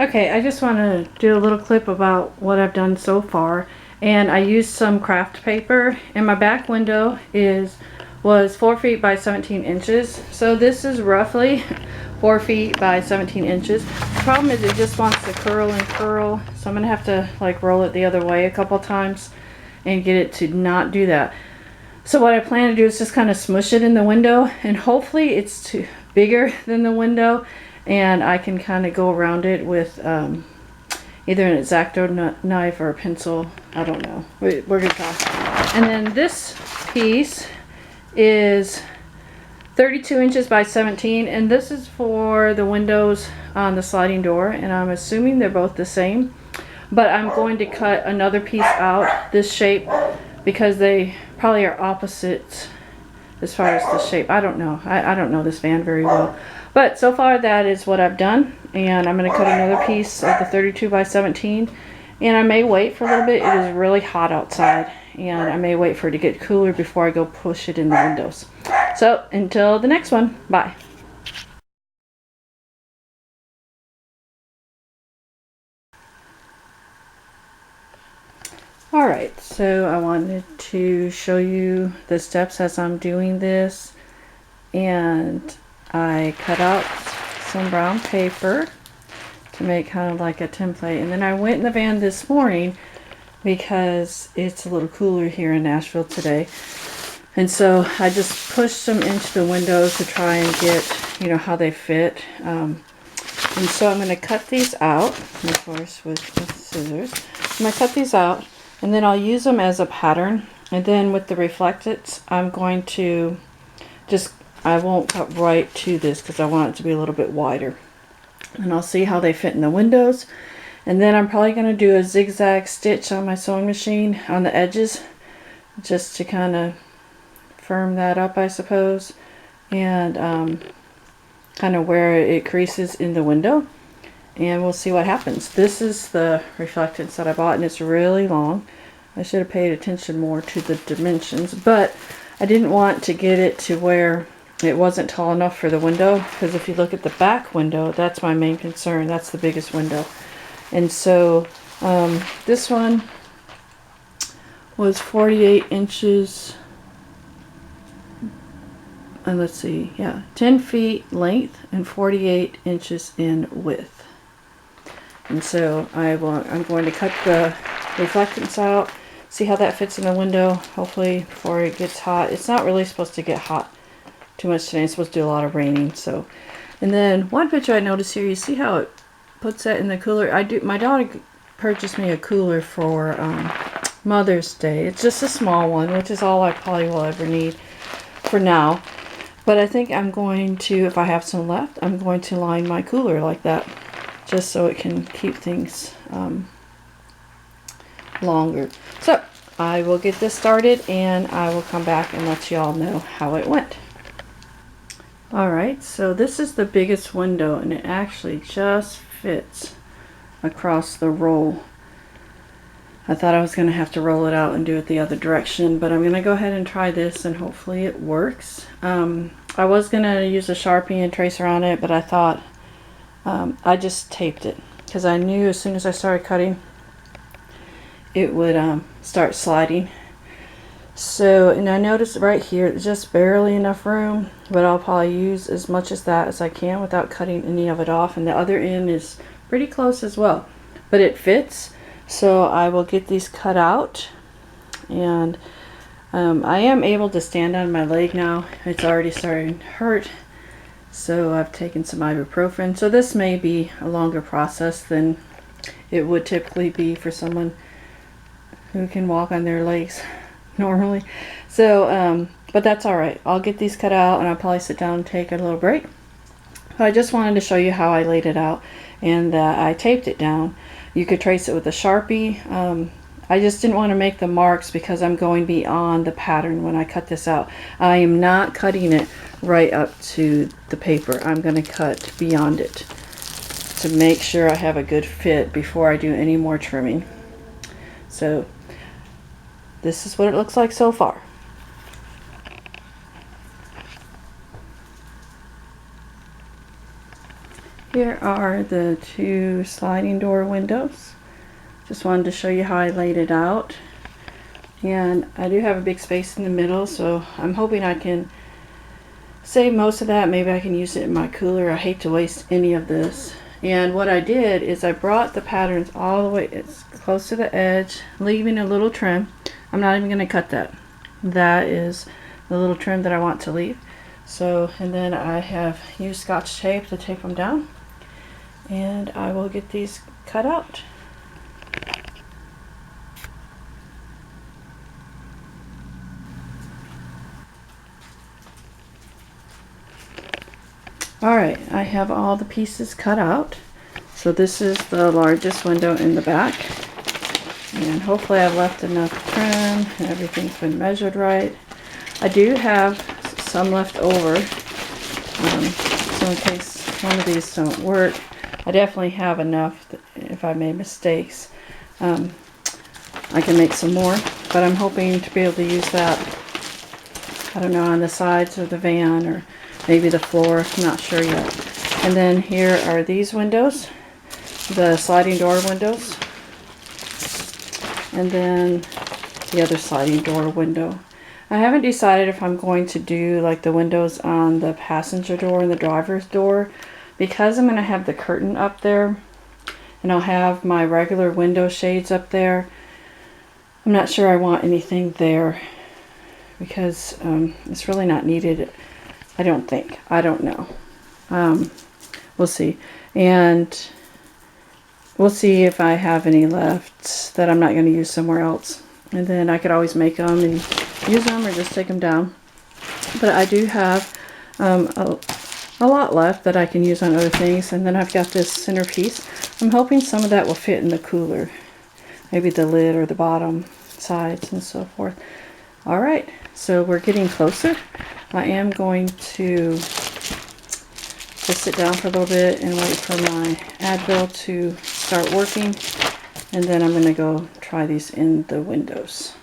Okay, I just want to do a little clip about what I've done so far. And I used some craft paper, and my back window was 4 feet by 17 inches. So this is roughly 4 feet by 17 inches. The problem is it just wants to curl and curl, so I'm gonna have to like roll it the other way a couple times and get it to not do that. So what I plan to do is just kind of smush it in the window, and hopefully it's bigger than the window, and I can kind of go around it with either an X-Acto knife or a pencil. I don't know. We're gonna talk. And then this piece is 32 inches by 17, and this is for the windows on the sliding door, and I'm assuming they're both the same, but I'm going to cut another piece out this shape because they probably are opposites as far as the shape. I don't know. I don't know this van very well, but so far that is what I've done, and I'm going to cut another piece of the 32 by 17, and I may wait for a little bit. It is really hot outside, and I may wait for it to get cooler before I go push it in the windows. So until the next one, bye. Alright, so I wanted to show you the steps as I'm doing this, and I cut out some brown paper to make kind of like a template, and then I went in the van this morning because it's a little cooler here in Nashville today, and so I just pushed them into the windows to try and get, you know, how they fit. And so I'm going to cut these out, of course, with scissors. I'm going to cut these out, and then I'll use them as a pattern. And then with the Reflectix, I'm going to I won't cut right to this because I want it to be a little bit wider. And I'll see how they fit in the windows. And then I'm probably going to do a zigzag stitch on my sewing machine on the edges, just to kind of firm that up, I suppose. And kind of where it creases in the window, and we'll see what happens. This is the Reflectix that I bought, and it's really long. I should have paid attention more to the dimensions, but I didn't want to get it to where it wasn't tall enough for the window, because if you look at the back window, that's my main concern. That's the biggest window. And so this one was 48 inches. And let's see, yeah, 10 feet length and 48 inches in width. And so I'm going to cut the Reflectix out, see how that fits in the window, hopefully before it gets hot. It's not really supposed to get hot too much today. It's supposed to do a lot of raining. So, and then one picture I noticed here, you see how it puts that in the cooler? My daughter purchased me a cooler for Mother's Day. It's just a small one, which is all I probably will ever need for now. But I think I'm going to, if I have some left, I'm going to line my cooler like that, just so it can keep things longer. So I will get this started, and I will come back and let you all know how it went. Alright, so this is the biggest window, and it actually just fits across the roll. I thought I was going to have to roll it out and do it the other direction, but I'm going to go ahead and try this, and hopefully it works. I was going to use a Sharpie and trace around it, but I thought I just taped it, because I knew as soon as I started cutting it would start sliding. So, and I noticed right here it's just barely enough room, but I'll probably use as much as that as I can without cutting any of it off, and the other end is pretty close as well, but it fits. So I will get these cut out, and I am able to stand on my leg now. It's already starting to hurt, so I've taken some ibuprofen. So this may be a longer process than it would typically be for someone who can walk on their legs normally. So, but that's alright. I'll get these cut out, and I'll probably sit down and take a little break. But I just wanted to show you how I laid it out, and I taped it down. You could trace it with a Sharpie. I just didn't want to make the marks because I'm going beyond the pattern when I cut this out. I am not cutting it right up to the paper. I'm going to cut beyond it to make sure I have a good fit before I do any more trimming. So this is what it looks like so far. Here are the two sliding door windows. Just wanted to show you how I laid it out. And I do have a big space in the middle, so I'm hoping I can save most of that. Maybe I can use it in my cooler. I hate to waste any of this. And what I did is I brought the patterns all the way it's close to the edge, leaving a little trim. I'm not even going to cut that. That is the little trim that I want to leave. So, and then I have used Scotch tape to tape them down. And I will get these cut out. Alright, I have all the pieces cut out. So this is the largest window in the back. And hopefully I've left enough trim and everything's been measured right. I do have some left over. So in case one of these don't work, I definitely have enough that if I made mistakes. I can make some more, but I'm hoping to be able to use that, I don't know, on the sides of the van or maybe the floor, I'm not sure yet. And then here are these windows, the sliding door windows, and then the other sliding door window. I haven't decided if I'm going to do like the windows on the passenger door and the driver's door, because I'm going to have the curtain up there and I'll have my regular window shades up there. I'm not sure I want anything there because it's really not needed. I don't think. I don't know. We'll see. And we'll see if I have any left that I'm not going to use somewhere else. And then I could always make them and use them or just take them down. But I do have a lot left that I can use on other things. And then I've got this centerpiece. I'm hoping some of that will fit in the cooler. Maybe the lid or the bottom sides and so forth. Alright, so we're getting closer. I am going to just sit down for a little bit and wait for my Advil to start working. And then I'm going to go try these in the windows.